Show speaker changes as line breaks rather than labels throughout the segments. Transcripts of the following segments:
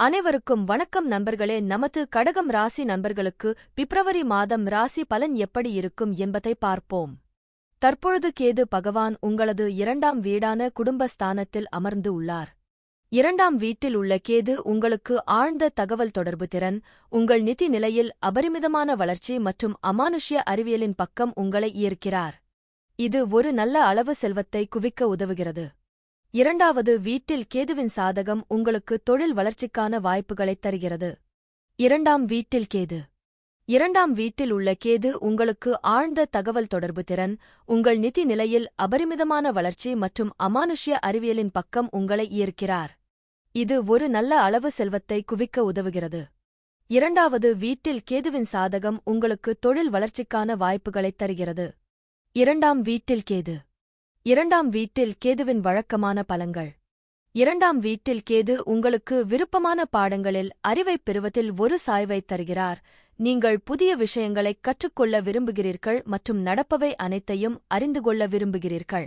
அனைவருக்கும் வணக்கம் நண்பர்களே. நமது கடகம் ராசி நண்பர்களுக்கு பிப்ரவரி மாதம் ராசி பலன் எப்படி இருக்கும் என்பதை பார்ப்போம். தற்பொழுது கேது பகவான் உங்களது இரண்டாம் வீடான குடும்பஸ்தானத்தில் அமர்ந்து உள்ளார். இரண்டாம் வீட்டில் உள்ள கேது உங்களுக்கு ஆழ்ந்த தகவல் தொடர்பு திறன், உங்கள் நிதி நிலையில் அபரிமிதமான வளர்ச்சி மற்றும் அமானுஷ்ய அறிவியலின் பக்கம் உங்களை ஈர்க்கிறார். இது ஒரு நல்ல அளவு செல்வத்தை குவிக்க உதவுகிறது. இரண்டாவது வீட்டில் கேதுவின் சாதகம் உங்களுக்கு தொழில் வளர்ச்சிக்கான வாய்ப்புகளைத் தருகிறது. இரண்டாம் வீட்டில் கேது. இரண்டாம் வீட்டில் உள்ள கேது உங்களுக்கு ஆழ்ந்த தகவல் தொடர்பு திறன், உங்கள் நிதி நிலையில் அபரிமிதமான வளர்ச்சி மற்றும் அமானுஷ்ய அறிவியலின் பக்கம் உங்களை ஈர்க்கிறார். இது ஒரு நல்ல அளவு செல்வத்தை குவிக்க உதவுகிறது. இரண்டாவது வீட்டில் கேதுவின் சாதகம் உங்களுக்கு தொழில் வளர்ச்சிக்கான வாய்ப்புகளைத் தருகிறது. இரண்டாம் வீட்டில் கேது. இரண்டாம் வீட்டில் கேதுவின் வழக்கமான பலன்கள். இரண்டாம் வீட்டில் கேது உங்களுக்கு விருப்பமான பாடங்களில் அறிவைப் பெறுவதில் ஒரு சாய்வைத் தருகிறார். நீங்கள் புதிய விஷயங்களைக் கற்றுக்கொள்ள விரும்புகிறீர்கள் மற்றும் நடப்பவை அனைத்தையும் அறிந்து கொள்ள விரும்புகிறீர்கள்.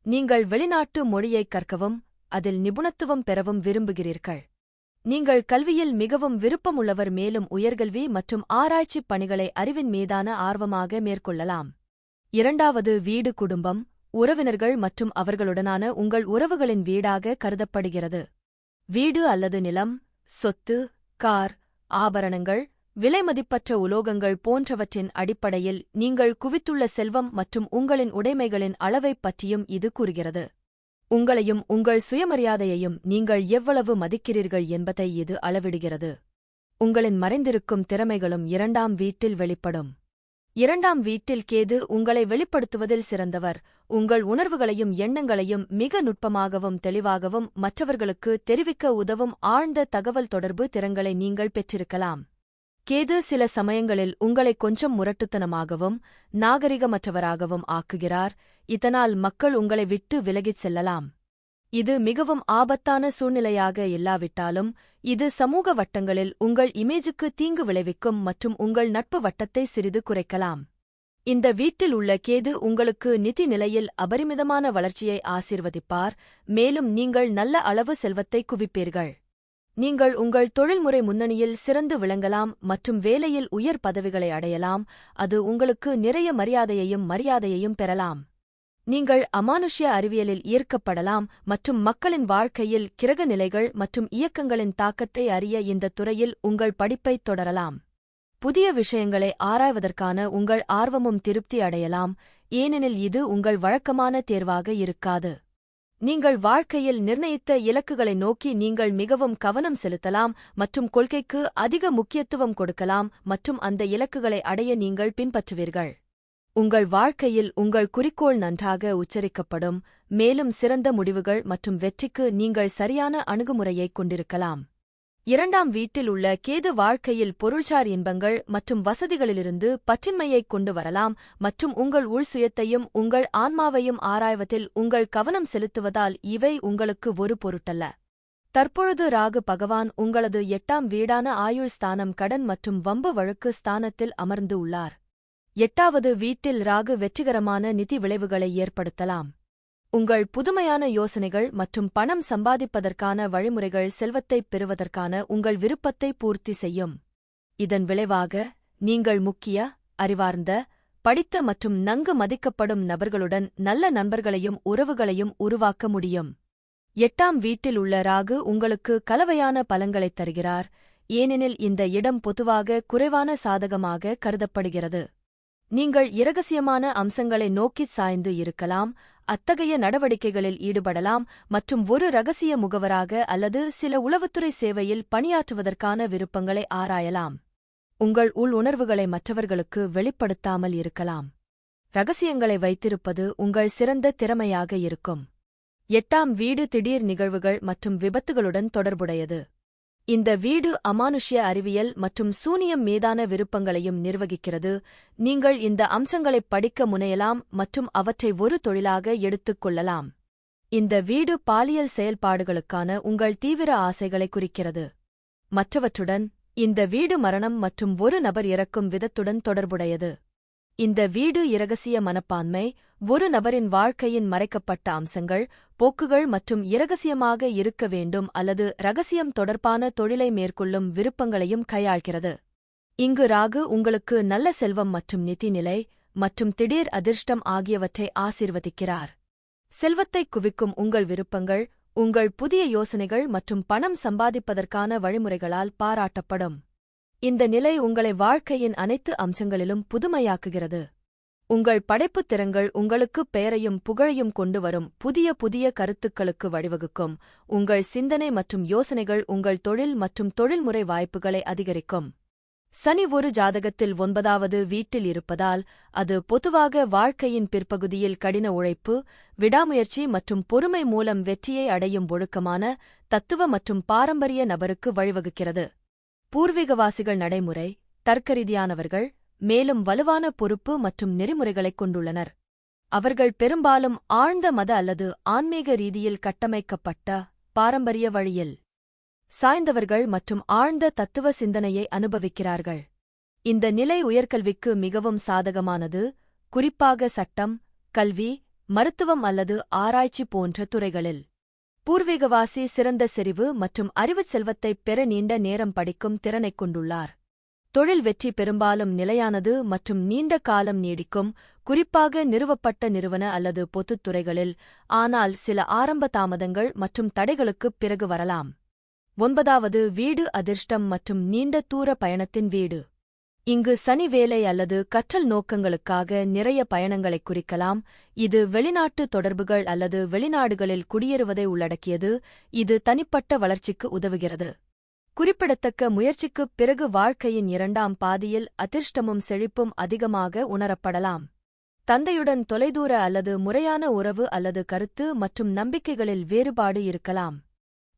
நீங்கள் வெளிநாட்டு மொழியைக் கற்கவும் அதில் நிபுணத்துவம் பெறவும் விரும்புகிறீர்கள். நீங்கள் கல்வியில் மிகவும் விருப்பமுள்ளவர், மேலும் உயர்கல்வி மற்றும் ஆராய்ச்சிப் பணிகளை அறிவின் மீதான ஆர்வமாக மேற்கொள்ளலாம். இரண்டாவது வீடு குடும்பம், உறவினர்கள் மற்றும் அவர்களுடனான உங்கள் உறவுகளின் வீடாக கருதப்படுகிறது. வீடு அல்லது நிலம், சொத்து, கார், ஆபரணங்கள், விலைமதிப்பற்ற உலோகங்கள் போன்றவற்றின் அடிப்படையில் நீங்கள் குவித்துள்ள செல்வம் மற்றும் உங்களின் உடைமைகளின் அளவைப் பற்றியும் இது கூறுகிறது. உங்களையும் உங்கள் சுயமரியாதையையும் நீங்கள் எவ்வளவு மதிக்கிறீர்கள் என்பதை இது அளவிடுகிறது. உங்களின் மறைந்திருக்கும் திறமைகளும் இரண்டாம் வீட்டில் வெளிப்படும். இரண்டாம் வீட்டில் கேது உங்களை வெளிப்படுத்துவதில் சிறந்தவர். உங்கள் உணர்வுகளையும் எண்ணங்களையும் மிக நுட்பமாகவும் தெளிவாகவும் மற்றவர்களுக்கு தெரிவிக்க உதவும் ஆழ்ந்த தகவல் தொடர்பு திறன்களை நீங்கள் பெற்றிருக்கலாம். கேது சில சமயங்களில் உங்களை கொஞ்சம் முரட்டுத்தனமாகவும் நாகரிகமற்றவராகவும் ஆக்குகிறார். இதனால் மக்கள் உங்களை விட்டு விலகிச் செல்லலாம். இது மிகவும் ஆபத்தான சூழ்நிலையாக இல்லாவிட்டாலும் இது சமூக வட்டங்களில் உங்கள் இமேஜுக்கு தீங்கு விளைவிக்கும் மற்றும் உங்கள் நட்பு வட்டத்தை சிறிது குறைக்கலாம். இந்த வீட்டில் உள்ள கேது உங்களுக்கு நிதி நிலையில் அபரிமிதமான வளர்ச்சியை ஆசீர்வதிப்பார், மேலும் நீங்கள் நல்ல அளவு செல்வத்தை குவிப்பீர்கள். நீங்கள் உங்கள் தொழில்முறை முன்னணியில் சிறந்து விளங்கலாம் மற்றும் வேலையில் உயர் பதவிகளை அடையலாம். அது உங்களுக்கு நிறைய மரியாதையையும் பெறலாம். நீங்கள் அமானுஷ்ய அறிவியலில் ஈர்க்கப்படலாம் மற்றும் மக்களின் வாழ்க்கையில் கிரக நிலைகள் மற்றும் இயக்கங்களின் தாக்கத்தை அறிய இந்த துறையில் உங்கள் படிப்பைத் தொடரலாம். புதிய விஷயங்களை ஆராய்வதற்கான உங்கள் ஆர்வமும் திருப்தி அடையலாம், ஏனெனில் இது உங்கள் வழக்கமான தேர்வாக இருக்காது. நீங்கள் வாழ்க்கையில் நிர்ணயித்த இலக்குகளை நோக்கி நீங்கள் மிகவும் கவனம் செலுத்தலாம் மற்றும் கொள்கைக்கு அதிக முக்கியத்துவம் கொடுக்கலாம் மற்றும் அந்த இலக்குகளை அடைய நீங்கள் பின்பற்றுவீர்கள். உங்கள் வாழ்க்கையில் உங்கள் குறிக்கோள் நன்றாக உச்சரிக்கப்படும், மேலும் சிறந்த முடிவுகள் மற்றும் வெற்றிக்கு நீங்கள் சரியான அணுகுமுறையைக் கொண்டிருக்கலாம். இரண்டாம் வீட்டில் உள்ள கேது வாழ்க்கையில் பொருள்சார் இன்பங்கள் மற்றும் வசதிகளிலிருந்து பற்றின்மையைக் கொண்டு வரலாம் மற்றும் உங்கள் உள்சுயத்தையும் உங்கள் ஆன்மாவையும் ஆராய்வதில் உங்கள் கவனம் செலுத்துவதால் இவை உங்களுக்கு ஒரு பொருட்டல்ல. தற்பொழுது ராகு பகவான் உங்களது 8ஆம் வீடான ஆயுள் ஸ்தானம், கடன் மற்றும் வம்பு வழக்கு ஸ்தானத்தில் அமர்ந்து உள்ளார். 8வது வீட்டில் ராகு வெற்றிகரமான நிதி விளைவுகளை ஏற்படுத்தலாம். உங்கள் புதுமையான யோசனைகள் மற்றும் பணம் சம்பாதிப்பதற்கான வழிமுறைகள் செல்வத்தைப் பெறுவதற்கான உங்கள் விருப்பத்தை பூர்த்தி செய்யும். இதன் விளைவாக நீங்கள் முக்கிய, அறிவார்ந்த, படித்த மற்றும் நன்கு மதிக்கப்படும் நபர்களுடன் நல்ல நண்பர்களையும் உறவுகளையும் உருவாக்க முடியும். 8ஆம் வீட்டில் உள்ள ராகு உங்களுக்கு கலவையான பலன்களைத் தருகிறார், ஏனெனில் இந்த இடம் பொதுவாக குறைவான சாதகமாக கருதப்படுகிறது. நீங்கள் இரகசியமான அம்சங்களை நோக்கிச் சாய்ந்து இருக்கலாம், அத்தகைய நடவடிக்கைகளில் ஈடுபடலாம் மற்றும் ஒரு இரகசிய முகவராக அல்லது சில உளவுத்துறை சேவையில் பணியாற்றுவதற்கான விருப்பங்களை ஆராயலாம். உங்கள் உணர்வுகளை மற்றவர்களுக்கு வெளிப்படுத்தாமல் இருக்கலாம். இரகசியங்களை வைத்திருப்பது உங்கள் சிறந்த திறமையாக இருக்கும். 8ஆம் வீடு திடீர் நிகழ்வுகள் மற்றும் விபத்துகளுடன் தொடர்புடையது. இந்த வீடு அமானுஷ்ய அறிவியல் மற்றும் சூனியம் மீதான விருப்பங்களையும் நிர்வகிக்கிறது. நீங்கள் இந்த அம்சங்களைப் படிக்க முனையலாம் மற்றும் அவற்றை ஒரு தொழிலாக எடுத்துக் கொள்ளலாம். இந்த வீடு பாலியல் செயல்பாடுகளுக்கான உங்கள் தீவிர ஆசைகளை குறிக்கிறது. மற்றவற்றுடன், இந்த வீடு மரணம் மற்றும் ஒரு நபர் இறக்கும் விதத்துடன் தொடர்புடையது. இந்த வீடு இரகசிய மனப்பான்மை, ஒரு நபரின் வாழ்க்கையின் மறைக்கப்பட்ட அம்சங்கள், போக்குகள் மற்றும் இரகசியமாக இருக்க வேண்டும் அல்லது ரகசியம் தொடர்பான தொழிலை மேற்கொள்ளும் விருப்பங்களையும் கையாள்கிறது. இங்கு ராகு உங்களுக்கு நல்ல செல்வம் மற்றும் நிதிநிலை மற்றும் திடீர் அதிர்ஷ்டம் ஆகியவற்றை ஆசீர்வதிக்கிறார். செல்வத்தைக் குவிக்கும் உங்கள் விருப்பங்கள், உங்கள் புதிய யோசனைகள் மற்றும் பணம் சம்பாதிப்பதற்கான வழிமுறைகளால் பாராட்டப்படும். இந்த நிலை உங்களை வாழ்க்கையின் அனைத்து அம்சங்களிலும் புதுமையாக்குகிறது. உங்கள் படைப்புத் திறன்கள் உங்களுக்கு பெயரையும் புகழையும் கொண்டு வரும் புதிய கருத்துக்களுக்கு வழிவகுக்கும். உங்கள் சிந்தனை மற்றும் யோசனைகள் உங்கள் தொழில் மற்றும் தொழில்முறை வாய்ப்புகளை அதிகரிக்கும். சனி ஒரு ஜாதகத்தில் 9வது வீட்டில் இருப்பதால், அது பொதுவாக வாழ்க்கையின் பிற்பகுதியில் கடின உழைப்பு, விடாமுயற்சி மற்றும் பொறுமை மூலம் வெற்றியை அடையும் ஒழுக்கமான, தத்துவ மற்றும் பாரம்பரிய நபருக்கு வழிவகுக்கிறது. பூர்வீகவாசிகள் நடைமுறை, தர்க்கரீதியானவர்கள், மேலும் வலுவான பொறுப்பு மற்றும் நெறிமுறைகளைக் கொண்டுள்ளனர். அவர்கள் பெரும்பாலும் ஆழ்ந்த மத அல்லது ஆன்மீக ரீதியில் கட்டமைக்கப்பட்ட, பாரம்பரிய வழியில் சாய்ந்தவர்கள் மற்றும் ஆழ்ந்த தத்துவ சிந்தனையை அனுபவிக்கிறார்கள். இந்த நிலை உயர்கல்விக்கு மிகவும் சாதகமானது, குறிப்பாக சட்டம், கல்வி, மருத்துவம் அல்லது ஆராய்ச்சி போன்ற துறைகளில். பூர்வீகவாசி சிறந்த செறிவு மற்றும் அறிவுச் செல்வத்தைப் பெற நீண்ட நேரம் படிக்கும் திறனைக் கொண்டுள்ளார். தொழில் வெற்றி பெரும்பாலும் நிலையானது மற்றும் நீண்ட காலம் நீடிக்கும், குறிப்பாக நிறுவப்பட்ட நிறுவன அல்லது பொதுத் துறைகளில், ஆனால் சில ஆரம்ப தாமதங்கள் மற்றும் தடைகளுக்குப் பிறகு வரலாம். 9வது வீடு அதிர்ஷ்டம் மற்றும் நீண்ட தூர பயணத்தின் வீடு. இங்கு சனி வேலை அல்லது கற்றல் நோக்கங்களுக்காக நிறைய பயணங்களைக் குறிக்கலாம். இது வெளிநாட்டு தொடர்புகள் அல்லது வெளிநாடுகளில் குடியேறுவதை உள்ளடக்கியது. இது தனிப்பட்ட வளர்ச்சிக்கு உதவுகிறது. குறிப்பிடத்தக்க முயற்சிக்குப் பிறகு வாழ்க்கையின் 2ஆம் பாதியில் அதிர்ஷ்டமும் செழிப்பும் அதிகமாக உணரப்படலாம். தந்தையுடன் தொலைதூர அல்லது முறையான உறவு அல்லது கருத்து மற்றும் நம்பிக்கைகளில் வேறுபாடு இருக்கலாம்.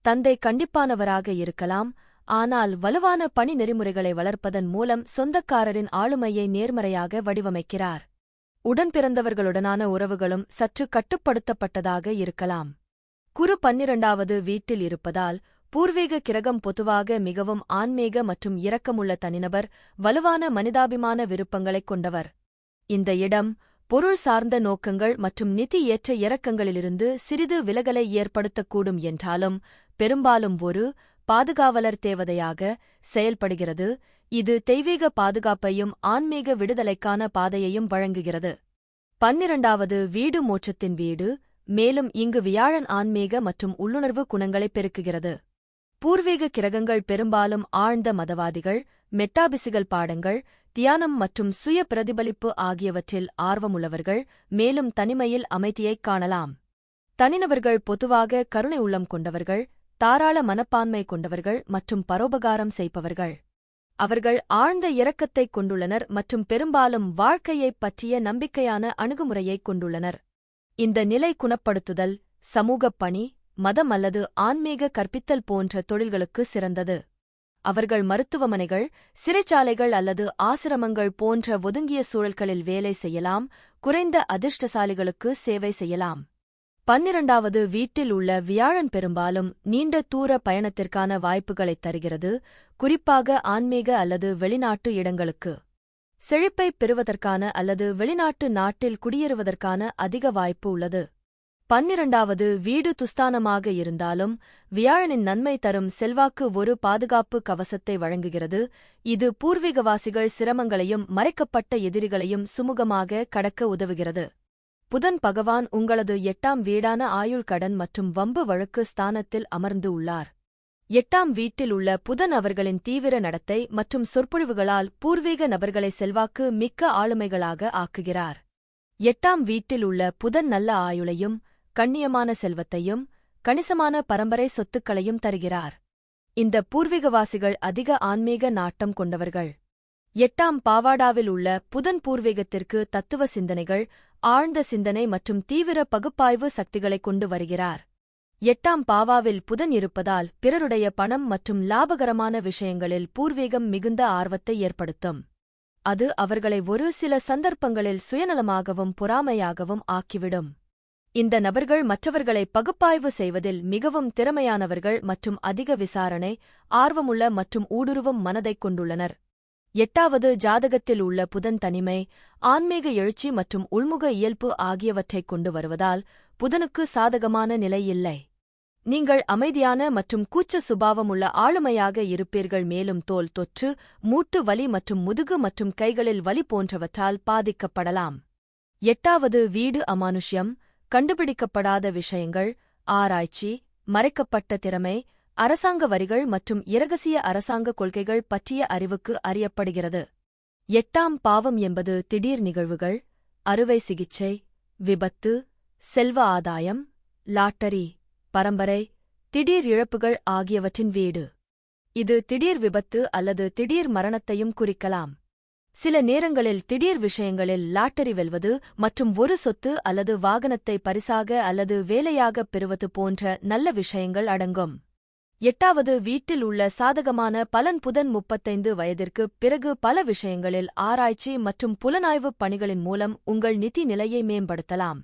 தந்தை கண்டிப்பானவராக இருக்கலாம், ஆனால் வலுவான பணி நெறிமுறைகளை வளர்ப்பதன் மூலம் சொந்தக்காரரின் ஆளுமையை நேர்மறையாக வடிவமைக்கிறார். உடன்பிறந்தவர்களுடனான உறவுகளும் சற்று கட்டுப்படுத்தப்பட்டதாக இருக்கலாம். குரு 12வது வீட்டில் இருப்பதால், பூர்வீக கிரகம் பொதுவாக மிகவும் ஆன்மீக மற்றும் இரக்கமுள்ள தனிநபர், வலுவான மனிதாபிமான விருப்பங்களைக் கொண்டவர். இந்த இடம், பொருள் சார்ந்த நோக்கங்கள் மற்றும் நிதி ஏற்ற இறக்கங்களிலிருந்து சிறிது விலகலை ஏற்படுத்தக்கூடும் என்றாலும், பெரும்பாலும் ஒரு பாதுகாவலர் தேவதையாக செயல்படுகிறது. இது தெய்வீக பாதுகாப்பையும் ஆன்மீக விடுதலைக்கான பாதையையும் வழங்குகிறது. 12வது வீடு மோட்சத்தின் வீடு, மேலும் இங்கு வியாழன் ஆன்மீக மற்றும் உள்ளுணர்வு குணங்களைப் பெருக்குகிறது. பூர்வீக கிரகங்கள் பெரும்பாலும் ஆழ்ந்த மதவாதிகள், மெட்டாபிசிகல் பாடங்கள், தியானம் மற்றும் சுய பிரதிபலிப்பு ஆகியவற்றில் ஆர்வமுள்ளவர்கள், மேலும் தனிமையில் அமைதியைக் காணலாம். தனிநபர்கள் பொதுவாக கருணை உள்ளம் கொண்டவர்கள், தாராள மனப்பான்மை கொண்டவர்கள் மற்றும் பரோபகாரம் செய்பவர்கள். அவர்கள் ஆழ்ந்த இரக்கத்தைக் கொண்டுள்ளனர் மற்றும் பெரும்பாலும் வாழ்க்கையைப் பற்றிய நம்பிக்கையான அணுகுமுறையைக் கொண்டுள்ளனர். இந்த நிலை குணப்படுத்துதல், சமூகப் பணி, மதம் அல்லது ஆன்மீக கற்பித்தல் போன்ற தொழில்களுக்கு சிறந்தது. அவர்கள் மருத்துவமனைகள், சிறைச்சாலைகள் அல்லது ஆசிரமங்கள் போன்ற ஒதுங்கிய சூழல்களில் வேலை செய்யலாம். குறைந்த அதிர்ஷ்டசாலிகளுக்கு சேவை செய்யலாம். 12வது வீட்டில் உள்ள வியாழன் பெரும்பாலும் நீண்ட தூர பயணத்திற்கான வாய்ப்புகளைத் தருகிறது, குறிப்பாக ஆன்மீக அல்லது வெளிநாட்டு இடங்களுக்கு. செழிப்பைப் பெறுவதற்கான அல்லது வெளிநாட்டு நாட்டில் குடியேறுவதற்கான அதிக வாய்ப்பு உள்ளது. 12வது வீடு துஸ்தானமாக இருந்தாலும், வியாழனின் நன்மை தரும் செல்வாக்கு ஒரு பாதுகாப்பு கவசத்தை வழங்குகிறது. இது பூர்வீகவாசிகள் சிரமங்களையும் மறைக்கப்பட்ட எதிரிகளையும் சுமூகமாக கடக்க உதவுகிறது. புதன் பகவான் உங்களது 8ஆம் வீடான ஆயுள் கடன் மற்றும் வம்பு வழக்கு ஸ்தானத்தில் அமர்ந்து உள்ளார். 8ஆம் வீட்டில் உள்ள புதன் அவர்களின் தீவிர நடத்தை மற்றும் சொற்பொழிவுகளால் பூர்வீக நபர்களை செல்வாக்கு மிக்க ஆளுமைகளாக ஆக்குகிறார். 8ஆம் வீட்டில் உள்ள புதன் நல்ல ஆயுளையும், கண்ணியமான செல்வத்தையும், கணிசமான பரம்பரை சொத்துக்களையும் தருகிறார். இந்த பூர்வீகவாசிகள் அதிக ஆன்மீக நாட்டம் கொண்டவர்கள். 8ஆம் பாவாடாவில் உள்ள புதன் பூர்வீகத்திற்கு தத்துவ சிந்தனைகள், ஆழ்ந்த சிந்தனை மற்றும் தீவிர பகுப்பாய்வு சக்திகளைக் கொண்டு வருகிறார். 8ஆம் பாவாவில் புதன் இருப்பதால் பிறருடைய பணம் மற்றும் லாபகரமான விஷயங்களில் பூர்வீகம் மிகுந்த ஆர்வத்தை ஏற்படுத்தும். அது அவர்களை ஒரு சில சந்தர்ப்பங்களில் சுயநலமாகவும் பொறாமையாகவும் ஆக்கிவிடும். இந்த நபர்கள் மற்றவர்களை பகுப்பாய்வு செய்வதில் மிகவும் திறமையானவர்கள் மற்றும் அதிக விசாரணை, ஆர்வமுள்ள மற்றும் ஊடுருவும் மனதைக் கொண்டுள்ளனர். 8வது ஜாதகத்தில் உள்ள புதன் தனிமை, ஆன்மீக எழுச்சி மற்றும் உள்முக இயல்பு ஆகியவற்றைக் கொண்டு வருவதால் புதனுக்கு சாதகமான நிலை இல்லை. நீங்கள் அமைதியான மற்றும் கூச்ச சுபாவமுள்ள ஆளுமையாக இருப்பீர்கள், மேலும் தோல் தொற்று, மூட்டு வலி மற்றும் முதுகு மற்றும் கைகளில் வலி போன்றவற்றால் பாதிக்கப்படலாம். 8வது வீடு அமானுஷ்யம், கண்டுபிடிக்கப்படாத விஷயங்கள், ஆராய்ச்சி, மறைக்கப்பட்ட திறமை, அரசாங்க வரிகள் மற்றும் இரகசிய அரசாங்க கொள்கைகள் பற்றிய அறிவுக்கு அறியப்படுகிறது. 8ஆம் பாவம் என்பது திடீர் நிகழ்வுகள், அறுவை சிகிச்சை, விபத்து, செல்வ ஆதாயம், லாட்டரி, பரம்பரை, திடீர் இழப்புகள் ஆகியவற்றின் வீடு. இது திடீர் விபத்து அல்லது திடீர் மரணத்தையும் குறிக்கலாம். சில நேரங்களில் திடீர் விஷயங்களில் லாட்டரி வெல்வது மற்றும் ஒரு சொத்து அல்லது வாகனத்தை பரிசாக அல்லது வேலையாகப் பெறுவது போன்ற நல்ல விஷயங்கள் அடங்கும். 8வது வீட்டில் உள்ள சாதகமான பலன் புதன் 35 வயதிற்குப் பிறகு பல விஷயங்களில் ஆராய்ச்சி மற்றும் புலனாய்வுப் பணிகளின் மூலம் உங்கள் நிதி நிலையை மேம்படுத்தலாம்.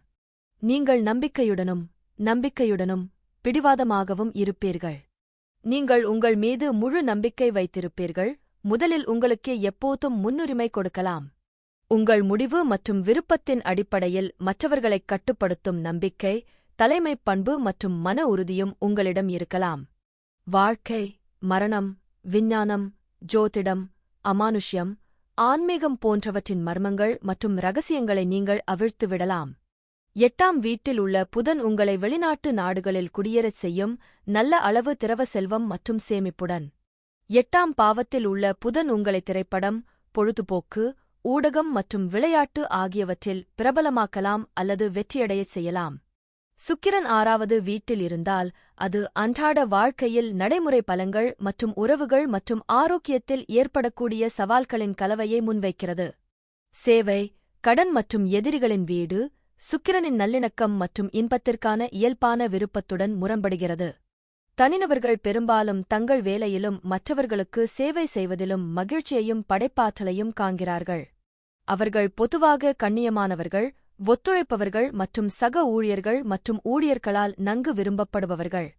நீங்கள் நம்பிக்கையுடனும் பிடிவாதமாகவும் இருப்பீர்கள். நீங்கள் உங்கள் மீது முழு நம்பிக்கை வைத்திருப்பீர்கள், முதலில் உங்களுக்கே எப்போதும் முன்னுரிமை கொடுக்கலாம். உங்கள் முடிவு மற்றும் விருப்பத்தின் அடிப்படையில் மற்றவர்களைக் கட்டுப்படுத்தும் நம்பிக்கை, தலைமைப் பண்பு மற்றும் மன உறுதியும் உங்களிடம் இருக்கலாம். வாழ்க்கை, மரணம், விஞ்ஞானம், ஜோதிடம், அமானுஷ்யம், ஆன்மீகம் போன்றவற்றின் மர்மங்கள் மற்றும் ரகசியங்களை நீங்கள் அவிழ்த்துவிடலாம். 8ஆம் வீட்டில் உள்ள புதன் உங்களை வெளிநாட்டு நாடுகளில் குடியேறச் செய்யும், நல்ல அளவு திரவ செல்வம் மற்றும் சேமிப்புடன். 8ஆம் பாவத்தில் உள்ள புதன் உங்களை திரைப்படம், பொழுதுபோக்கு, ஊடகம் மற்றும் விளையாட்டு ஆகியவற்றில் பிரபலமாக்கலாம் அல்லது வெற்றியடையச் செய்யலாம். சுக்கிரன் 6வது வீட்டில் இருந்தால் அது அன்றாட வாழ்க்கையில் நடைமுறை பலன்கள் மற்றும் உறவுகள் மற்றும் ஆரோக்கியத்தில் ஏற்படக்கூடிய சவால்களின் கலவையை முன்வைக்கிறது. சேவை, கடன் மற்றும் எதிரிகளின் வீடு, சுக்கிரனின் நல்லிணக்கம் மற்றும் இன்பத்திற்கான இயல்பான விருப்பத்துடன் முரண்படுகிறது. தனிநபர்கள் பெரும்பாலும் தங்கள் வேலையிலும் மற்றவர்களுக்கு சேவை செய்வதிலும் மகிழ்ச்சியையும் படைப்பாற்றலையும் காண்கிறார்கள். அவர்கள் பொதுவாக கண்ணியமானவர்கள், ஒத்துழைப்பவர்கள் மற்றும் சக ஊழியர்கள் மற்றும் ஊழியர்களால் நன்கு விரும்பப்படுபவர்கள்.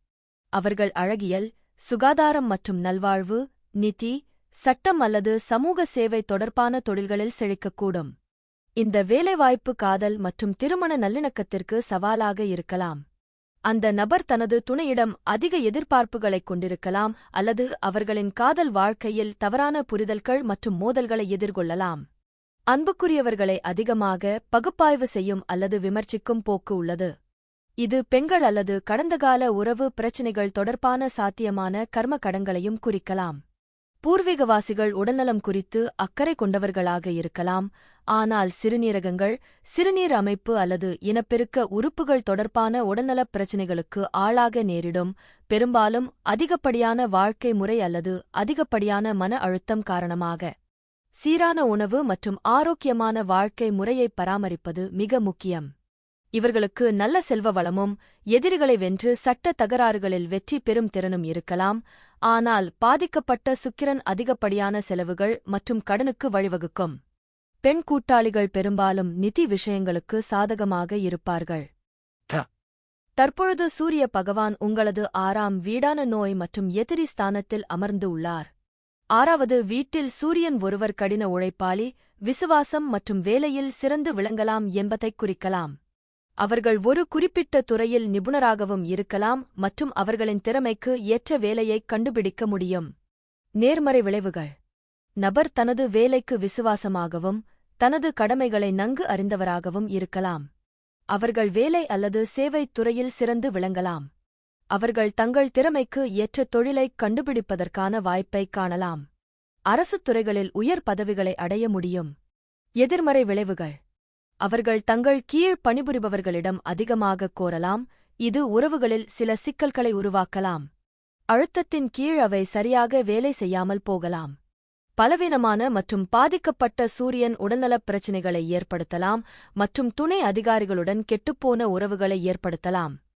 அவர்கள் அழகியல், சுகாதாரம் மற்றும் நல்வாழ்வு, நிதி, சட்டம் அல்லது சமூக சேவை தொடர்பான தொழில்களில் செழிக்கக்கூடும். இந்த வேலைவாய்ப்பு காதல் மற்றும் திருமண நல்லிணக்கத்திற்கு சவாலாக இருக்கலாம். அந்த நபர் தனது துணையிடம் அதிக எதிர்பார்ப்புகளைக் கொண்டிருக்கலாம் அல்லது அவர்களின் காதல் வாழ்க்கையில் தவறான புரிதல்கள் மற்றும் மோதல்களை எதிர்கொள்ளலாம். அன்புக்குரியவர்களை அதிகமாக பகுப்பாய்வு செய்யும் அல்லது விமர்சிக்கும் போக்கு உள்ளது. இது பெண்கள் அல்லது கடந்தகால உறவு பிரச்சினைகள் தொடர்பான சாத்தியமான கர்ம கடன்களையும் குறிக்கலாம். பூர்வீகவாசிகள் உடல்நலம் குறித்து அக்கறை கொண்டவர்களாக இருக்கலாம், ஆனால் சிறுநீரகங்கள், சிறுநீர் அமைப்பு அல்லது இனப்பெருக்க உறுப்புகள் தொடர்பான உடல்நலப் பிரச்சினைகளுக்கு ஆளாக நேரிடும், பெரும்பாலும் அதிகப்படியான வாழ்க்கை முறை அல்லது அதிகப்படியான மன அழுத்தம் காரணமாக. சீரான உணவு மற்றும் ஆரோக்கியமான வாழ்க்கை முறையை பராமரிப்பது மிக முக்கியம். இவர்களுக்கு நல்ல செல்வ வளமும், எதிரிகளை வென்று சட்ட தகராறுகளில் வெற்றி பெறும் திறனும் இருக்கலாம், ஆனால் பாதிக்கப்பட்ட சுக்கிரன் அதிகப்படியான செலவுகள் மற்றும் கடனுக்கு வழிவகுக்கும். பெண் கூட்டாளிகள் பெரும்பாலும் நிதி விஷயங்களுக்கு சாதகமாக இருப்பார்கள். தற்பொழுது சூரிய பகவான் உங்களது 6ஆம் வீடான நோய் மற்றும் எதிரி ஸ்தானத்தில் அமர்ந்து உள்ளார். 6வது வீட்டில் சூரியன் ஒருவர் கடின உழைப்பாளி, விசுவாசம் மற்றும் வேலையில் சிறந்து விளங்கலாம் என்பதைக் குறிக்கலாம். அவர்கள் ஒரு குறிப்பிட்ட துறையில் நிபுணராகவும் இருக்கலாம் மற்றும் அவர்களின் திறமைக்கு ஏற்ற வேலையைக் கண்டுபிடிக்க முடியும். நேர்மறை விளைவுகள்: நபர் தனது வேலைக்கு விசுவாசமாகவும் தனது கடமைகளை நன்கு அறிந்தவராகவும் இருக்கலாம். அவர்கள் வேலை அல்லது சேவைத் துறையில் சிறந்து விளங்கலாம். அவர்கள் தங்கள் திறமைக்கு ஏற்ற தொழிலைக் கண்டுபிடிப்பதற்கான வாய்ப்பைக் காணலாம். அரசுத் துறைகளில் உயர் பதவிகளை அடைய முடியும். எதிர்மறை விளைவுகள்: அவர்கள் தங்கள் கீழ் பணிபுரிபவர்களிடம் அதிகமாகக் கோரலாம், இது உறவுகளில் சில சிக்கல்களை உருவாக்கலாம். அழுத்தத்தின் கீழ் அவை சரியாக வேலை செய்யாமல் போகலாம். பலவீனமான மற்றும் பாதிக்கப்பட்ட சூரியன் உடல்நலப் பிரச்சினைகளை ஏற்படுத்தலாம் மற்றும் துணை அதிகாரிகளுடன் கெட்டுப்போன உறவுகளை ஏற்படுத்தலாம்.